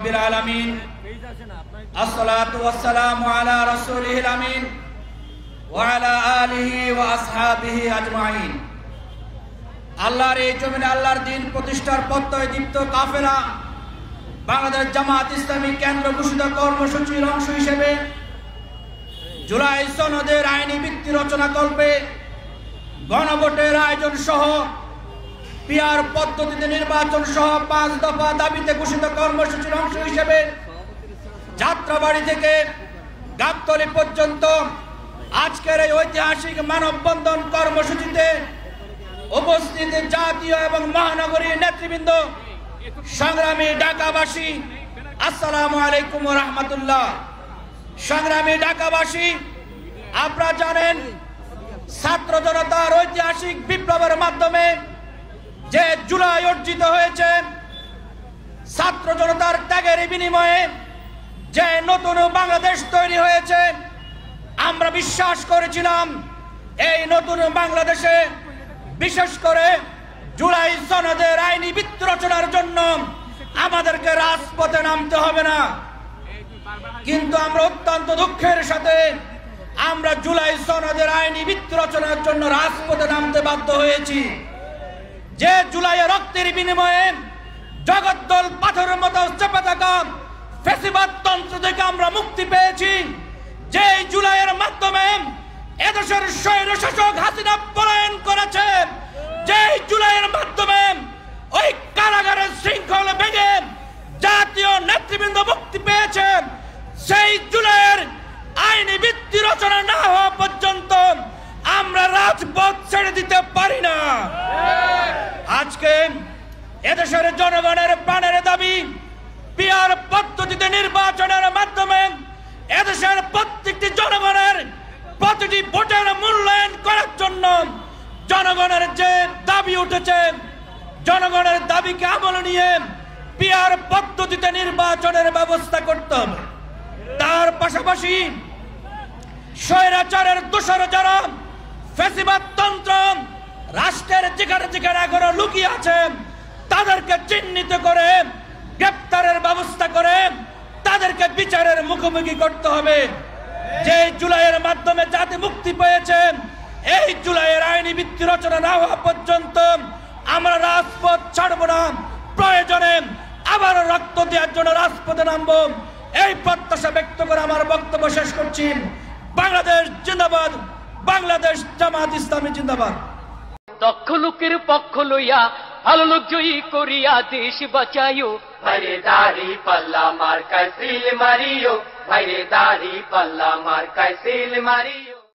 রব্বিল আলামিন আসসালাতু ওয়াসসালামু আলা রাসূলিল আমিন ওয়া আলা আলিহি ওয়া আসহাবিহি আজমাইন। আল্লাহর এই জমিনে আল্লাহর দ্বীন প্রতিষ্ঠার প্রত্যয় দীপ্ত কাফেলা বাংলাদেশ জামাত ইসলামী কেন্দ্র ঘোষিত কর্মসূচির অংশ হিসেবে জুলাই সনদের আইনি ভিত্তি রচনা কল্পে গণভোটের আয়োজন সহ পিআর পদ্ধতিতে নির্বাচন সহ ৫ দফা দাবিতে ঘোষিত কর্মসূচির অংশ হিসেবে যাত্রাবাড়ি থেকে গাবতলী পর্যন্ত আজকের এই ঐতিহাসিক মানববন্ধন কর্মসূচিতে উপস্থিত জাতীয় এবং মহানগরী নেতৃবৃন্দ, সংগ্রামী ঢাকাবাসী, আসসালামু আলাইকুম ওয়া রাহমাতুল্লাহ। সংগ্রামী ঢাকাবাসী, আপনারা জানেন ছাত্র জনতার ঐতিহাসিক বিপ্লবের মাধ্যমে যে জুলাই অর্জিত হয়েছে, ছাত্র জনতার ত্যাগের বিনিময়ে যে নতুন বাংলাদেশ তৈরি হয়েছে, আমরা বিশ্বাস করেছিলাম এই নতুন বাংলাদেশে বিশেষ করে জুলাই সনদের আইনি ভিত্তি রচনার জন্য আমাদেরকে রাজপথে নামতে হবে না। কিন্তু আমরা অত্যন্ত দুঃখের সাথে আমরা জুলাই সনদের আইনি ভিত্তি রচনার জন্য রাজপথে নামতে বাধ্য হয়েছি। যে জুলাইয়ের রক্তের বিনিময়ে জগদ্দল পাথরের মতো চেপে থাকা ফ্যাসিবাদ তন্ত্র থেকে আমরা মুক্তি পেয়েছি, যে জুলাইয়ের মাধ্যমে এদেশের স্বৈর শাসক হাসিনা পলায়ন করেছে, যে জুলাইয়ের মাধ্যমে ওই কারাগারের শৃঙ্খলা ভেঙে জাতীয় নেতৃবৃন্দ মুক্তি পেয়েছে, সেই জুলাইয়ের আইনি ভিত্তি রচনা না হওয়া পর্যন্ত আমরা রাজপথ ছেড়ে দিতে পারি না। আজকে এদেশের জনগণের প্রাণের দাবি পিআর পদ্ধতিতে নির্বাচনের মাধ্যমে এদেশের প্রত্যেকটি জনগণের প্রতিটি ভোটের মূল্যায়ন করার জন্য জনগণের যে দাবি উঠেছে, জনগণের দাবিকে আমলে নিয়ে পিআর পদ্ধতিতে নির্বাচনের ব্যবস্থা করতে হবে। তার পাশাপাশি স্বৈরাচারের দোষর যারা ফ্যাসিবাদ তন্ত্র রাষ্ট্রের যেখানে যেখানে এখনো লুকিয়ে আছে, তাদেরকে চিহ্নিত করে গ্রেপ্তারের ব্যবস্থা করে তাদেরকে বিচারের মুখোমুখি করতে হবে। যে জুলাইয়ের মাধ্যমে জাতি মুক্তি পেয়েছে, এই জুলাইয়ের আইনি ভিত্তি রচনা না হওয়া পর্যন্ত আমরা রাজপথ ছাড়ব না। প্রয়োজনে আবারও রক্ত দেওয়ার জন্য রাজপথে নামবো, এই প্রত্যাশা ব্যক্ত করে আমার বক্তব্য শেষ করছি। বাংলাদেশ জিন্দাবাদ, বাংলাদেশ জামাত ইসলামী জিন্দাবাদ। দক্ষ লোকের পক্ষ লইয়া ভালো লোক জয়ী করিয়া দেশ বাঁচাইও, ভাইরে দাড়ি পাল্লা মার্কায় সিল মারিও, ভাইরে দাড়ি পাল্লা মার্কায় সিল মারিও।